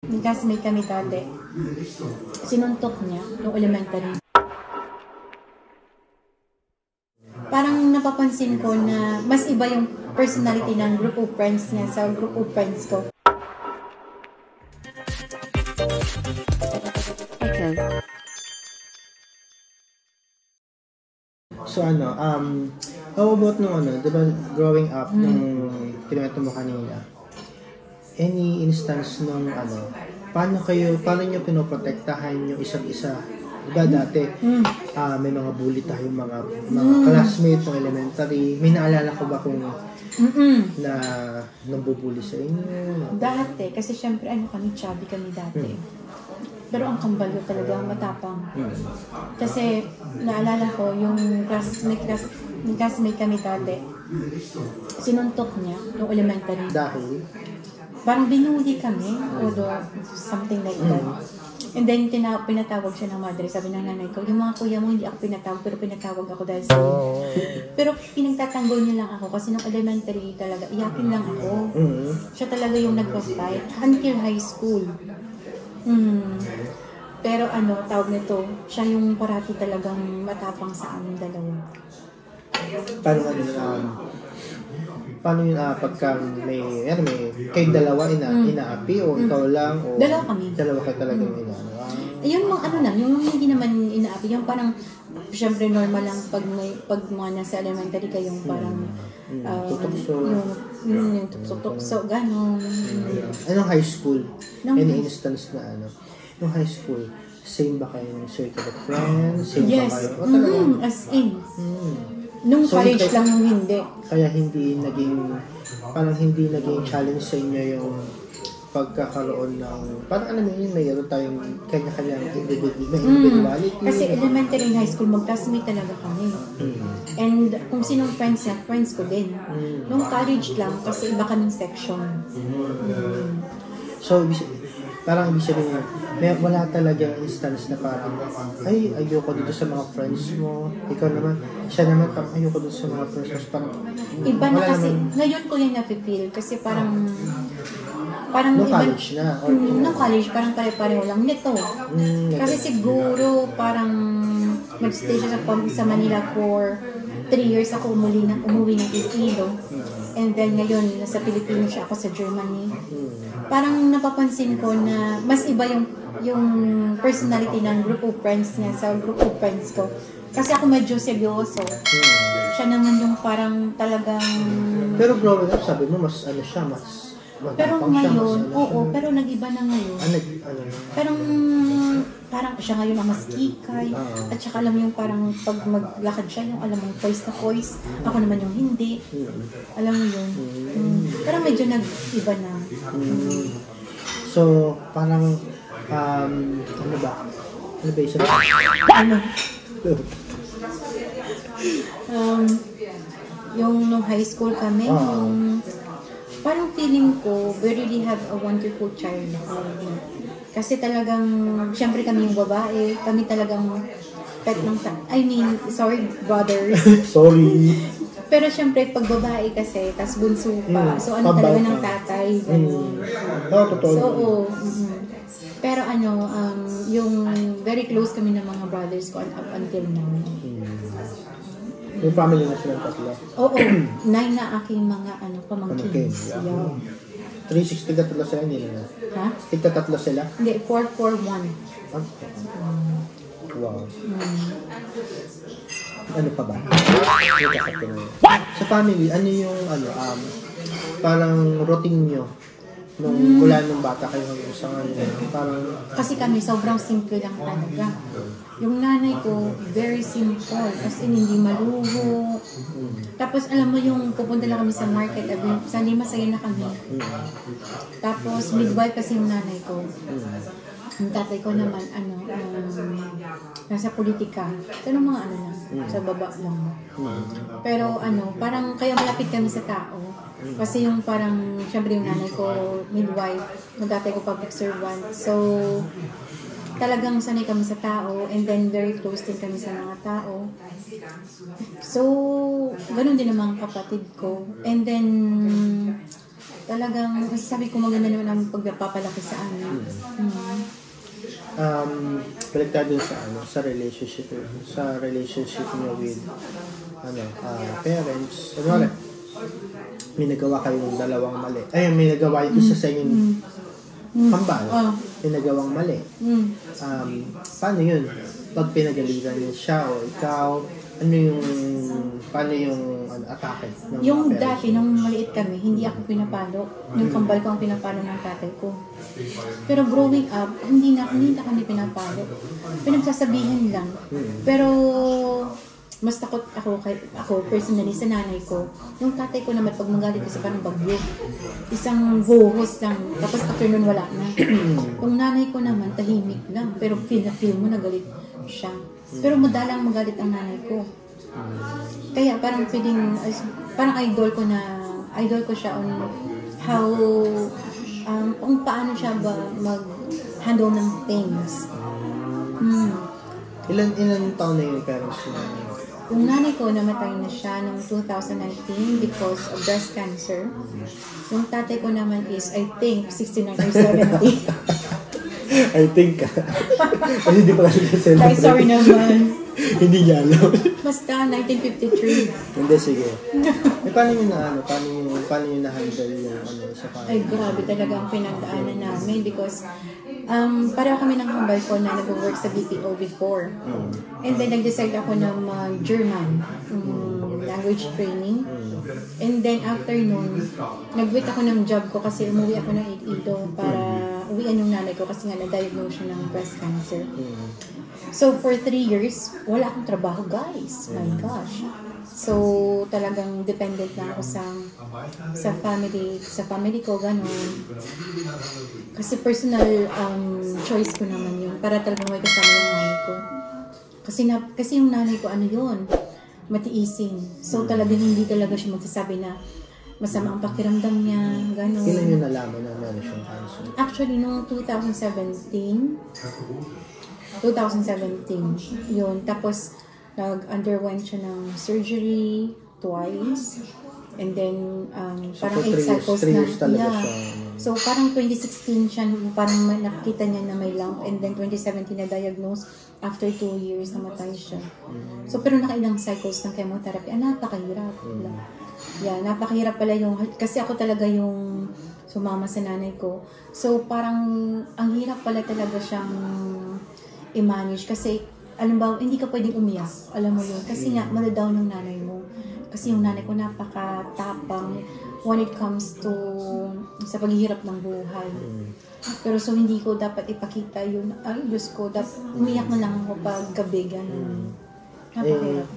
May classmate kami dati. Sinuntok niya yung elementary. Parang napapansin ko na mas iba yung personality ng group of friends niya sa group of friends ko. Okay. So how about nung diba growing up, nung kinuwento mo kanina, any instance nung paano nyo pinoprotektahan yung isa't isa? Diba dati, may mga bully tayong mga classmate ng elementary. May naalala ko ba kung na nambubully sa inyo? Dati, kasi syempre kami, chubby kami dati. Pero ang kambal ko talaga, matapang. Kasi naalala ko, yung classmate kami dati, sinuntok niya yung elementary. Dahil? Parang binuli kami, o something like that. And then, pinatawag siya ng madre. Sabi ng nanay ko, yung mga kuya mo, hindi ako pinatawag, pero pinatawag ako dahil sa Pero pinagtatanggol niya lang ako kasi nung elementary talaga, iyakin lang ako. Siya talaga yung nag-fight until high school. Pero tawag nito, siya yung parati talagang matapang sa aming dalawa. Paano yun pagka may kayong dalawa inaapi o ikaw lang o dalawa kami. Dalawa kayo talaga yung Yung mga yung hindi naman inaapi, yung parang syempre normal lang pag mga nasa elementary kayong parang tutukso. yung tukso ganon. Anong high school? Any instance na yung high school, same ba kayo ng circle of friends? Same yes. ba kayo? As in. Nung so, college lang yung hindi. Kaya hindi naging challenge sa inyo yung pagkakaroon ng, parang mayroon tayong kanya-kanyang individuality. Kasi elementary and high school, mag-classmate talaga kami. And kung sinong friends niya, friends ko din. Nung college lang, kasi iba kaming section. So, parang ibig sabihin, wala talagang instance na parang, ay, ayoko dito sa mga friends mo. Ikaw naman, siya naman, parang ayoko dito sa mga friends mo. Parang, iba na kasi, ngayon ko yung nafe-feel kasi parang nung college na? Nung college, parang pare-pareho lang nito. Kasi siguro, parang nag-stay siya sa Manila for 3 years ako umuwi ng Iloilo. And then ngayon, nasa Pilipinas siya, ako sa Germany. Parang napapansin ko na mas iba yung personality ng group of friends niya sa group of friends ko. Kasi ako medyo seryoso. Siya naman yung parang talagang... Pero growing up, sabi mo, mas siya, mas... Pero ngayon, pero nag-iba na ngayon. Pero parang siya ngayon ang mas kikay. At saka alam mo yung parang pag maglakad siya, yung alam mo voice na voice. Ako naman yung hindi. Alam mo yun. Pero medyo nag-iba na. So, parang, ano ba yung yung nung high school kami, parang feeling ko, we really have a wonderful childhood. Kasi talagang, syempre kami yung babae, kami talagang sorry brothers. Sorry. Pero syempre, pag babae kasi, tas bunso pa. So talaga ng tatay. Totoo. So, pero yung very close kami ng mga brothers ko up until now. Yung family na silang tatlo? Oo. 9 na aking mga pamangkins. Yeah. 360 ka tatlo sila, hindi na? Ha? Tigta tatlo sila? Hindi, 441. Wow. Ano pa ba? Sa family, ano yung parang routine nyo mula nung bata kayo hanggang sa ngayon? Parang... Kasi kami, sobrang simple lang talaga. Yung nanay ko, very simple. Kasi hindi maluho. Tapos, alam mo yung pupunta lang kami sa market. Sali masaya na kami. Tapos, midwife kasi yung nanay ko. Yung tatay ko naman, nasa politika. Pero mga lang, sa baba lang. Pero parang kaya malapit kami sa tao. Kasi yung parang, syempre yung nanay ko, midwife, yung tatay ko public servant. So, talagang sanay kami sa tao and then very close din kami sa mga tao. So, ganun din naman kapatid ko. And then, Talagang, sabi ko maganda naman ang pagpapalaki sa amin. Baliktad dun sa relationship niyo with parents. Ano may nagawa kayong dalawang mali. Ay, may nagawa yung isa sa inyong kambal. May nagawang mali. Paano yun? Pag pinagalitan niya siya o ikaw, paano yung atake? Yung dati, nung maliit kami, hindi ako pinapalo. Yung kambal ko ang pinapalo ng tatay ko. Pero growing up, hindi na kami pinapalo. Pinagsasabihin lang. Pero mas takot ako personally sa nanay ko. Yung tatay ko naman, pag magalit kasi parang bagyo. Isang buhos lang. Tapos after nun, wala na. Yung nanay ko naman, tahimik lang. Pero feel mo na galit siya. Pero madalang magalit ang nanay ko. Kaya parang parang idol ko siya on how, kung paano siya ba mag-handle ng things. Ilan taon na yung parents mo? Yung nanay ko, namatay na siya noong 2019 because of breast cancer. Yung tatay ko naman is, I think, 69 or 70. I think. Kasi hindi pa kasi Ay, sorry naman. Hindi niya alam. Basta, 1953. Hindi, sige. Paano nyo na-handle yung sa family? Ay, grabe talaga ang pinagdaanan namin because pareho kami ng kambal ko na nag-work sa BPO before. And then, nag-decide ako ng German language training. And then, after nun, nag-quit ako ng job ko kasi umuwi ako ng Iloilo para uwian yung nanay ko kasi nga na-diagnose siya ng breast cancer. So, for 3 years, wala akong trabaho, guys. My gosh. So, talagang dependent na ako sa family ko, gano'n. Kasi personal choice ko naman yun para talagang may kasama yung nanay ko. Kasi yung nanay ko, matiisin. So, talagang hindi talaga siya magsasabi na masama ang pakiramdam niya, gano'n. Kailan yung nalaman na meron siyang cancer? Actually, noong 2017, yun. Tapos, nag-underwent siya ng surgery twice. And then, parang 8 cycles na. Yeah. So, parang 2016 siya, parang nakita niya na may lump. And then, 2017 na-diagnose. After 2 years, namatay siya. So, pero nakailang cycles ng chemotherapy. Napakahirap. Yeah, napakahirap pala kasi ako talaga yung sumama sa nanay ko. So, parang, ang hirap pala talaga siyang i-manage. Kasi, alam ba, hindi ka pwedeng umiyak. Alam mo yun. Kasi nga, maladown yung nanay mo. Kasi yung nanay ko napaka-tapang when it comes to sa paghihirap ng buhay. Pero so, hindi ko dapat ipakita yun. Ay, Diyos ko, umiyak na lang ako pag gabi, gano'n. Napakahirap.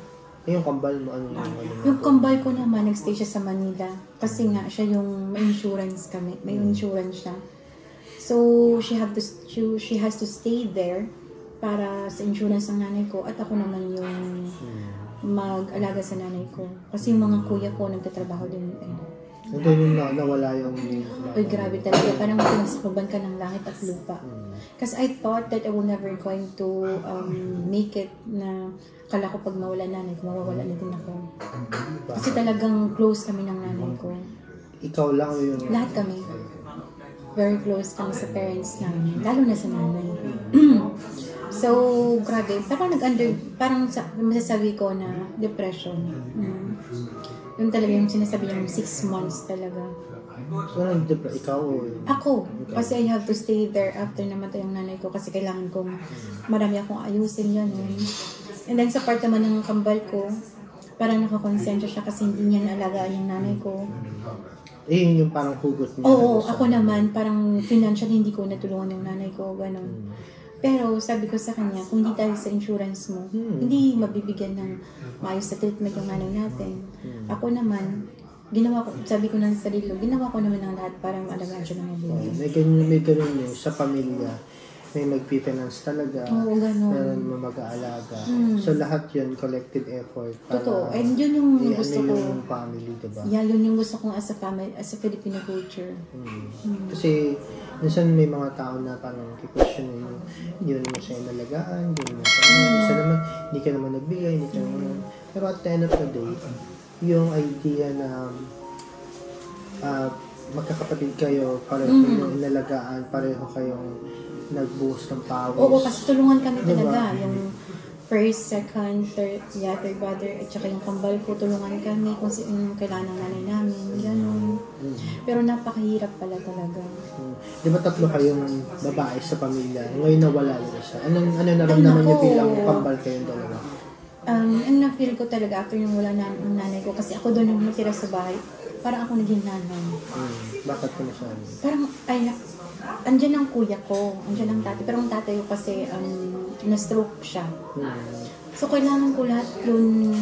Yung kambal mo, Yung kambal ko naman, nag-stay siya sa Manila. Kasi nga, siya yung may insurance kami. May insurance siya. So, she has to stay there para sa insurance ng nanay ko at ako naman yung mag-alaga sa nanay ko. Kasi yung mga kuya ko nagtatrabaho din. Doon yung nawala yung... Uy, grabe talaga. Parang pinagsakuban ka ng langit at lupa. Kasi I thought that I will never going to make it na kala ko pag mawala nanay ko, mawawala na din ako. Kasi talagang close kami ng nanay ko. Ikaw lang yung... Lahat kami. Very close kami sa parents namin. Lalo na sa nanay. So, grabe. Parang masasabi ko na depression. Yung talaga yung sinasabi yung 6 months talaga. So, ikaw? Ako. Kasi I have to stay there after namatay yung nanay ko kasi kailangan kong marami akong ayusin yun. And then sa part naman ng kambal ko, parang nakakonsensya siya kasi hindi niya naalagaan yung nanay ko. Yun yung parang hugot niya. Oo, ako naman, parang financially hindi ko natulungan yung nanay ko, gano'n. Pero sabi ko sa kanya, kung hindi tayo sa insurance mo, hindi mabibigyan ng maayos sa treatment yung nanay natin. Ako naman, sabi ko ng sarili, ginawa ko naman ng lahat para alagaan siya ng mabuti. May ganun yun sa pamilya. May magpifinance talaga. Oo, gano'n. Meron mo mag-aalaga. So, lahat yun, collective effort. Totoo. And yun yung gusto ko. Yung family, diba? Yeah, yun yung gusto kong as a family, as a Filipino culture. Kasi, minsan may mga tao na parang question yun, hindi mo siya nalagaan, hindi mo isa naman, hindi ka naman nagbigay, hindi ka naman. Pero at the end of the day, yung idea na magkakapatid kayo, pareho kayong inalagaan, pareho kayong nagbuhos ng pawis. Oo, kasi tulungan kami Diba? talaga. Yung first, second, third brother, at saka yung kambal ko, tulungan kami kung kailangan ng nanay namin, gano'n. Pero napakahirap pala talaga. Di ba 3 kayong babae sa pamilya? Ngayon nawala yung isa. Ano naramdaman niyo bilang kambal kayong dalawa? Ang na-feel ko talaga after yung wala ng nanay ko, kasi ako doon yung natira sa bahay, parang ako naging nanay. Bakit ko nasabi? Parang, andyan ang kuya ko, andyan ang tatay, pero ang tatay ko kasi, na-stroke siya. So, kailangan ko lahat doon,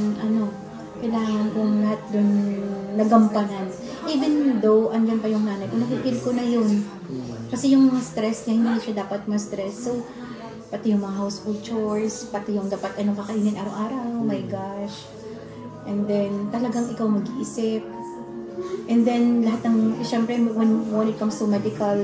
kailangan kong lahat doon nagampanan. Even though, andyan pa yung nanay ko, nakikil ko na yun. Kasi yung mga stress niya, hindi siya dapat ma-stress. So, pati yung mga household chores, pati yung dapat kakainin araw-araw, oh my gosh. And then, talagang ikaw mag-iisip. And then, lahat ng, syempre, when it comes to medical,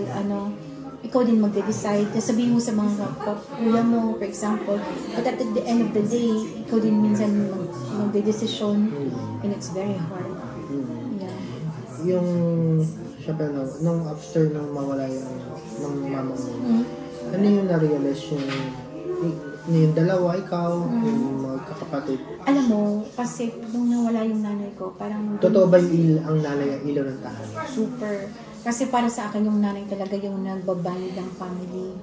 ikaw din magde-decide. Sabihin mo sa mga kuya mo, for example, but at the end of the day, ikaw din minsan magde-decision, and it's very hard. Yeah. Yung, syempre, nung after nung mawala yung mama mo, ano yung na-realize yung dalawa, ikaw, yung mga kakapatid? Alam mo, kasi nung nawala yung nanay ko, parang... Totoo ba ang nanay ang ilaw ng tahanan? Super. Kasi para sa akin, yung nanay talaga yung nagbaband ng family.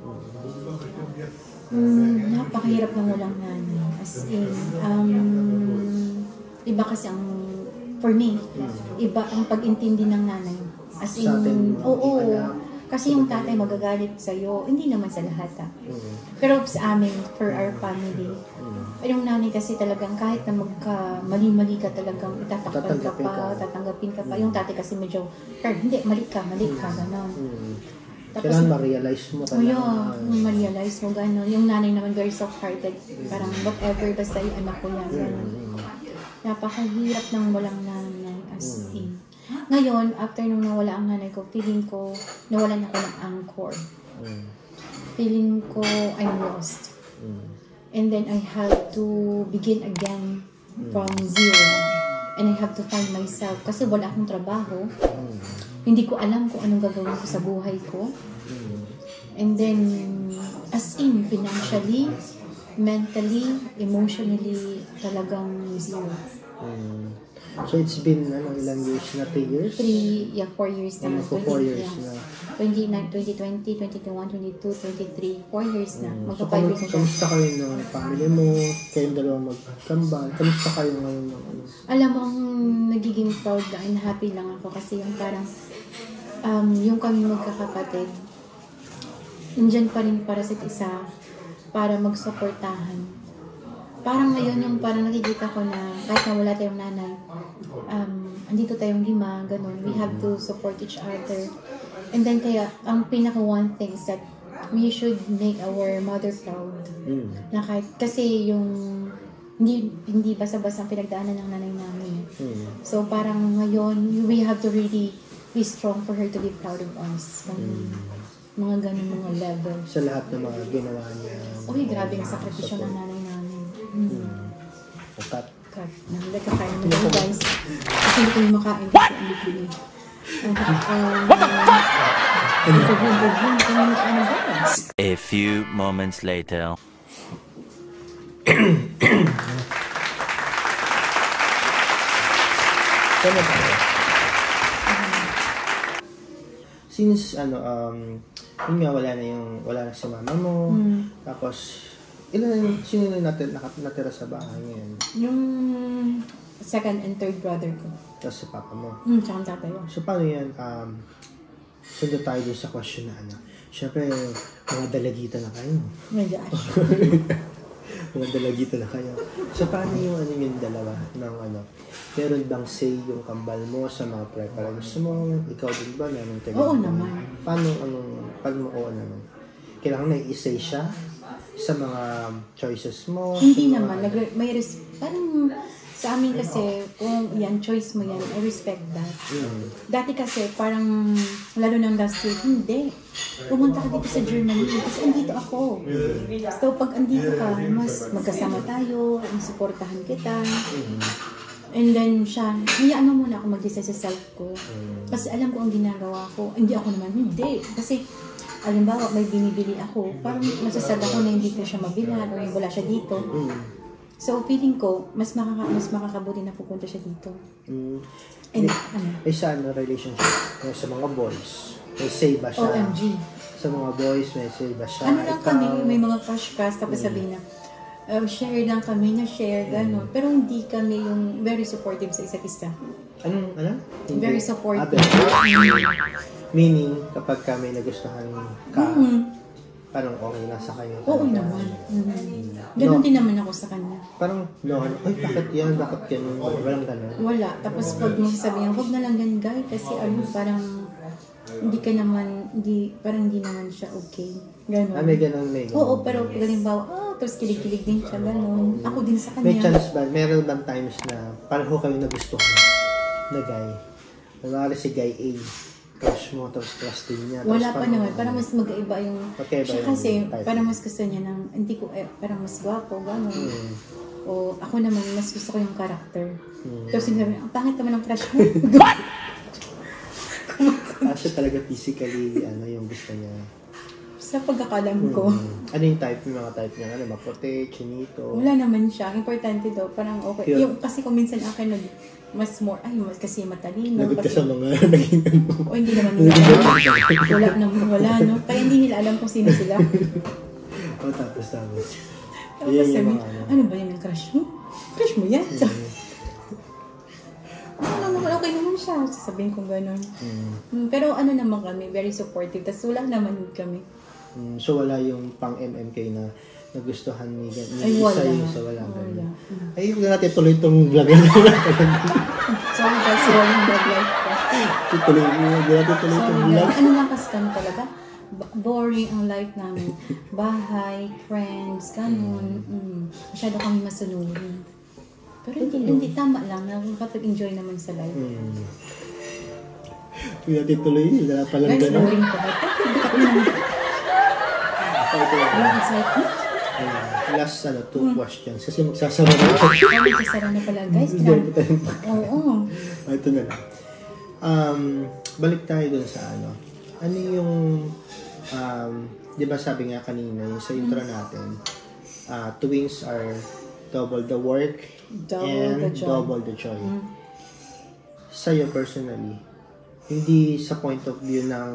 Napakahirap ng walang nanay. As in, iba kasi ang, for me, iba ang pag-intindi ng nanay. As in, Sa atin, oo. anak. Kasi yung tatay magagalit sa'yo, hindi naman sa lahat Pero sa amin, for our family, yung nanay kasi talagang kahit na mali-mali ka talagang tatanggapin ka pa. Yung tatay kasi medyo, hindi, mali ka, gano'n. Tapos, kailangan ma-realize mo ka ma-realize mo gano'n. Yung nanay naman very soft-hearted, parang whatever, basta yung anak ko yan, gano'n. Napakahirap ng walang nanay, as in. Ngayon, after nung nawala ang nanay ko, feeling ko, nawalan ako ng anchor. Feeling ko, I'm lost. And then, I have to begin again from zero. And I have to find myself. Kasi wala akong trabaho. Hindi ko alam kung anong gagawin ko sa buhay ko. And then, as in, financially, mentally, emotionally, talagang zero. So it's been ilang years na? 3 years? 4 years na. 4 years na. 2020, 2021, 22, 23, 4 years na. Magka 5 years na siya. Kamusta kayo ng family mo? Kayong dalawa magkambal? Kamusta kayo ngayon? Alam mo, nagiging proud and happy lang ako kasi yung parang yung kami magkakapatid, nandyan pa rin para sa isa, para magsuportahan. Parang ngayon yung parang nakikita ko na kahit na wala tayong nanay, andito tayong 5, ganun. We have to support each other. And then kaya, ang pinaka one thing is that we should make our mother proud. Na kahit, kasi yung hindi basta-basta ang pinagdaanan ng nanay namin. So parang ngayon, we have to really be strong for her to be proud of us. Mga ganun mga level. Sa lahat ng mga ginawa niya. Uy, grabe ang sakripisyo ng nanay namin. Cut. Nagkakain mo tayo guys. Kasi hindi ko yung makain kasi ang bikini. A few moments later. Kaya tayo. Since yun nga wala na si mama mo, tapos sino na natira sa bahay ngayon? Yung second and third brother ko. Tapos si papa mo. Tsaka ang tatay ko. So paano yan? Sundo tayo dun sa question na Siyempre, mga dalagita na kayo. Oh my gosh. Mga dalagita na kayo. So paano yung dalawa ng meron bang say yung kambal mo sa mga preference mo? Ikaw din ba? Meron kayo? Oo naman. Paano mo oo naman? Kailangan na i-say siya sa mga choices mo? Hindi naman. Parang sa amin kasi, kung yan, choice mo yan, I respect that. Dati kasi, parang, lalo ng last year, hindi. Pumunta ka dito sa Germany kasi andito ako. So, pag andito ka, mas magkasama tayo, suportahan kita. And then siya, hayaan mo muna ako mag-decide sa self ko. Kasi alam ko ang ginagawa ko. Hindi ako naman, hindi. Kasi, alimbawa, may binibili ako. Parang masasad ako na hindi ko siya mabilan o wala siya dito. So, feeling ko, mas makakabuti na pupunta siya dito. And, sa relationship, sa mga boys, may say ba siya? OMG. Sa mga boys, may say ba siya? Ano lang kami, may mga crush-crush, tapos sabihin na, share lang kami na share, gano'n. Pero hindi kami yung very supportive sa isa't isa. Ano? Very supportive. Meaning, kapag kami nagustuhan ka, parang okay na sa kayo. Oo naman. Ganon din naman ako sa kanya. Parang, ay, bakit yan? Bakit yan? Walang gano'n. Wala. Tapos pag magsasabihin, huwag na lang ganun, guys. Kasi parang, hindi ka naman, parang hindi naman siya okay. Ganon. May ganon. Oo, pero halimbawa, tapos kilig-kilig din siya, ganon. Ako din sa kanya. May chance ba, meron bang times na parang kayo nagustuhan na guy? Nalala si guy A, crush mo, tapos crush din niya. Wala pa naman, parang mas mag-iba yung, siya kasi, type. parang mas gusto niya ng, hindi ko, parang mas gwapo, ganon. O ako naman, mas gusto ko yung character. Tapos sinabi, ang pangit naman ang crush mo. Siya talaga physically, yung gusto niya. Sa pagkakalam ko. Ano yung type, yung mga type niya? Ano, maputi, chinito? Wala naman siya. Importante daw, parang okay. Cute. Yung, kasi kung minsan akin, mas more, mas kasi matalino. Lagot ka kasi, sa mga naging ano. o hindi naman nila alam. Wala, no? Kaya hindi nila alam kung sino sila. Tapos. Tapos sabi, ano ba yung crush mo? Crush mo yan? Okay naman siya. Sasabihin kong gano'n. Pero ano naman kami, very supportive. Tapos wala naman kami. So wala yung pang-MMK na nagustuhan ni Ay, wala. So wala. Ay, huwag natin tuloy itong vlog. Sorry guys, walang vlog life ko. Tuloy itong vlog. Ano lang kasi kami talaga? Boring ang life namin. Bahay, friends, ganun. Masyado kami masunurin. Pero hindi tama lang. Nakapag-enjoy naman sa life. Huwag natin tuloy. Wala palang Guys, gano'n. boring ko. Yung excitement. Last, 2 questions. Kasi magsasara na ako. Magsasara na pala, guys. Oo. Ito na lang. Balik tayo dun sa ano yung, di ba sabi nga kanina, yung sa intro natin, twins are double the work and double the joy. Sa'yo personally, hindi sa point of view ng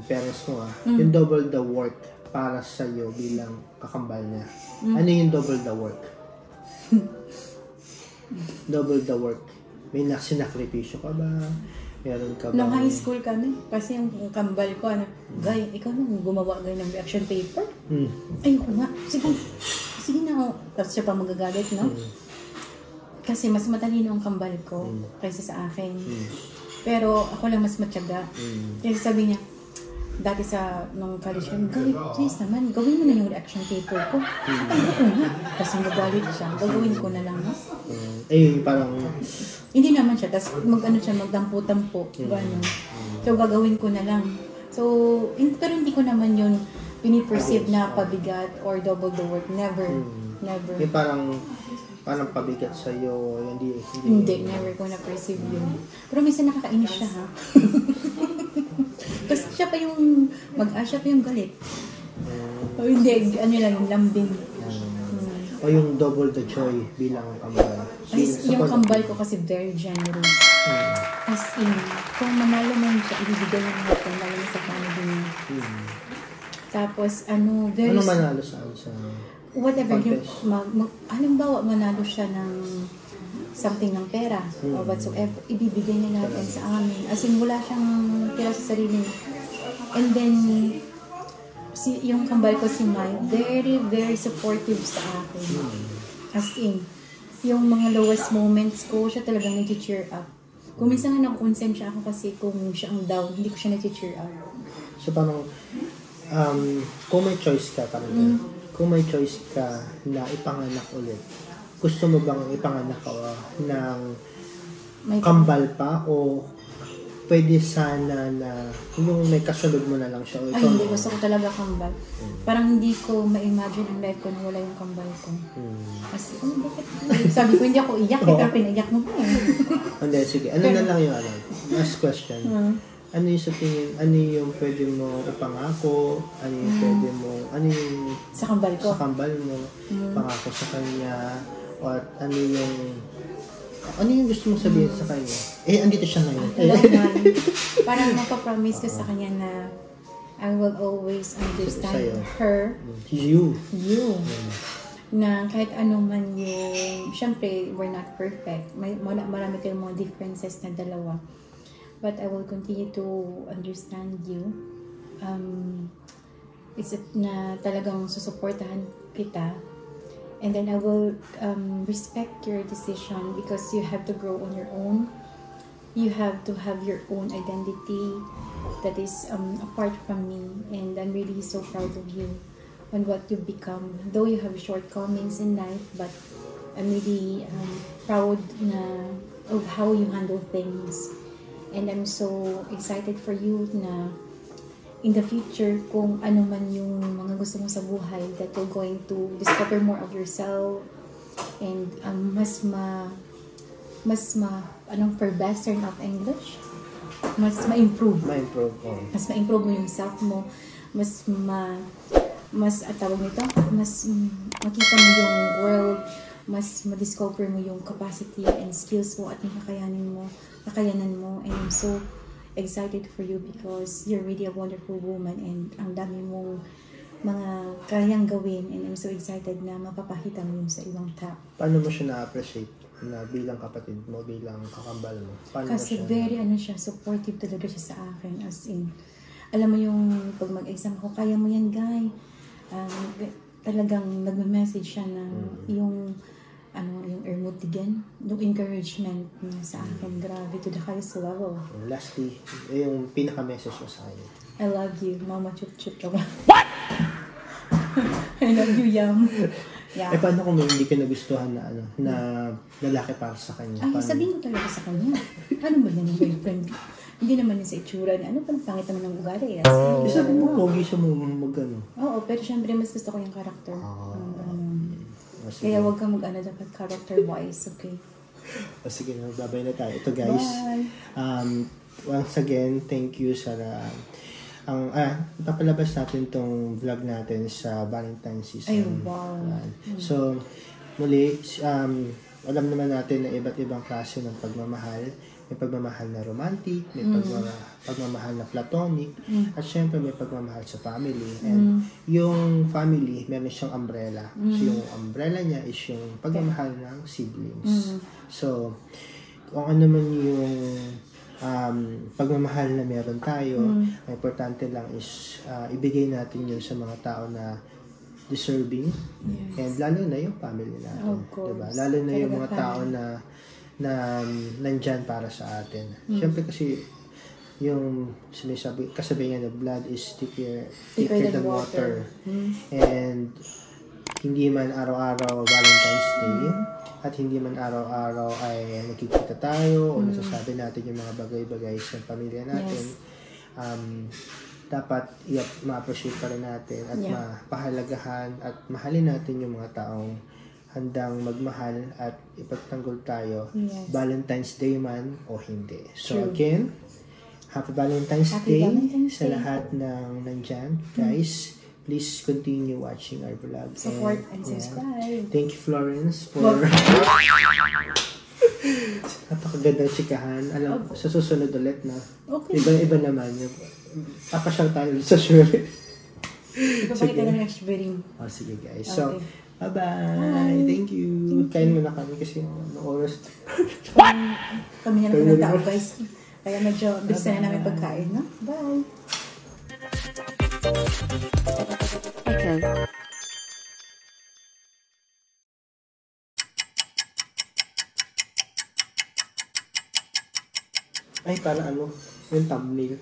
parents mo, yung double the work para sa'yo bilang kakambal niya. Ano yung double the work? Double the work. May sinakripisyo ka ba? Meron ka ba? Nung high school kami, kasi yung kambal ko, Guy, ikaw nang gumawa ng reaction paper? Ayoko nga. Sige na ako. Tapos siya pa magagalit, no? Kasi mas matalino ang kambal ko kaysa sa akin. Pero ako lang mas matyaga. Kasi sabi niya, dati nung college kami, Guy, please naman, gawin mo na yung reaction paper ko. Ayoko nga. Tapos magagalit siya, gagawin ko na lang, no? Parang... Hindi naman siya. Tapos magdampo-tampo. Gano'n. So, gagawin ko na lang. So, pero hindi ko naman yun piniperceive na pabigat or double the work. Never. Never. Yung parang pabigat sa'yo, Hindi, never ko na-perceive yun. Pero minsan nakakainis siya, ha? Kasi siya pa yung siya pa yung galit. O hindi, lang, yung lambing. O yung double the joy bilang kambal. Yung kambal ko kasi very generous. As in, kung manalo man siya, ibibigay niya natin, lalo na sa family niya. Tapos, very... Ano manalo saan sa... Whatever. Halimbawa, manalo siya ng something ng pera or whatsoever, ibibigay niya natin sa amin. As in, wala siyang pera sa sarili niya. And then, yung kambal ko si Mai, very, very supportive sa akin. As in, yung mga lowest moments ko, siya talagang nag-cheer up. Kung minsan nga nakukonsensya ako kasi kung siya ang down, hindi ko siya nag-cheer up. So, parang, kung may choice ka, kung may choice ka na ipanganak ulit, gusto mo bang ipanganak ka ng kambal pa o pwede sana na yung may kasunod mo na lang siya. Ay, hindi. Gusto ko talaga kambal. Parang hindi ko ma-imagine ang life ko na wala yung kambal ko. Kasi, bakit? Sabi ko, hindi ako iyak. Pero pinaiyak mo pa eh. Hindi, sige. Ano na lang yung last question. Ano yung sa tingin, ano yung pwede mo ipangako, ano yung pwede mo, ano yung sa kambal ko? Sa kambal mo, pangako sa kanya, at ano yung gusto mong sabihin sa kanya? Andito siya ngayon. Parang mapapromise ko sa kanya na I will always understand her. You. Na kahit ano man yung, syempre, we're not perfect. Marami kayong mga differences na dalawa. But I will continue to understand you. It's na talagang susuportahan kita. And then I will respect your decision because you have to grow on your own. You have to have your own identity that is apart from me. And I'm really so proud of you on what you've become. Though you have shortcomings in life, but I'm really proud of how you handle things. And I'm so excited for you na in the future, kung ano man yung mga gusto mo sa buhay, that you're going to discover more of yourself and per best turn of English, mas ma-improve. Mas ma-improve mo yung self mo, mas tawag nito, mas makita mo yung world, mas ma-discover mo yung capacity and skills mo at yung kakayanan mo, and I'm so excited for you because you're really a wonderful woman and ang dami mong mga kayang gawin, and I'm so excited na mapapakita mo yun sa ibang tao. Paano mo siya na-appreciate na bilang kapatid mo, bilang kakambal mo? Kasi very supportive talaga siya sa akin, as in, alam mo yung pag mag-exam ako, kaya mo yan, guy. Talagang nagme-message siya na yung ermutigan, yung encouragement niya sa akin, grabe, to the highest level. Lastly, yung pinaka-message mo sa akin. I love you, Mama Chup Chup. What? I love you, Yam. Yeah. Paano kung hindi ka nagustuhan na lalaki para sa kanya? Ay, sabihin ko talaga sa kanya. Ano ba yan yung boyfriend? Hindi naman yun sa itsura niya. Ano pa, pangit naman ng ugali. Sabi mo, pogi siya mo mag-ano. Oo, pero syempre mas gusto ko yung character. Kaya huwag kang mag-ano dapat character-wise, okay? Sige na, babay na tayo. Ito guys, once again, thank you sa papalabas natin tong vlog natin sa Valentine's season. Ay, wow. So, muli, alam naman natin na iba't ibang klase ng pagmamahal. May pagmamahal na romantic, may pagmamahal na platonic, at syempre may pagmamahal sa family. And yung family, meron siyang umbrella. So yung umbrella niya is yung pagmamahal ng siblings. So, kung ano man yung pagmamahal na meron tayo, ang importante lang is ibigay natin yun sa mga tao na deserving. Yes. And lalo na yung family natin. Of course. Diba? Lalo na yung mga tao na nandyan para sa atin. Siyempre kasi yung kasabihan na blood is thicker than water. And hindi man araw-araw Valentine's Day at hindi man araw-araw ay nakikita tayo o nasasabi natin yung mga bagay-bagay sa pamilya natin. Dapat ma-appreciate pa rin natin at mapahalagahan at mahalin natin yung mga taong handang magmahal at ipagtanggol tayo, Valentine's Day man o hindi. So again, Happy Valentine's Day sa lahat ng nandyan. Guys, please continue watching our vlog. Support and subscribe. Thank you, Florence, for napakagandang chikahan. Alam, sa susunod ulit na. Okay. Iba naman. Papasyal tayo sa sure. Ipapakita na next video. Sige guys. So, bye-bye. Thank you. Kain mo na kami kasi ano oras. Kami na ng tao guys. Kaya medyo bilis na namin pagkain, no? Bye. Okay. Ay, para ano? Yung thumbnail.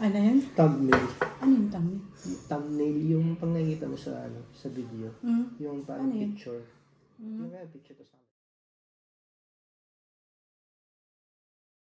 Ano yun? Thumbnail. Ano yung thumbnail? Thumbnail yung pang nakikita mo sa sa video. Yung parang picture. Yung picture to sa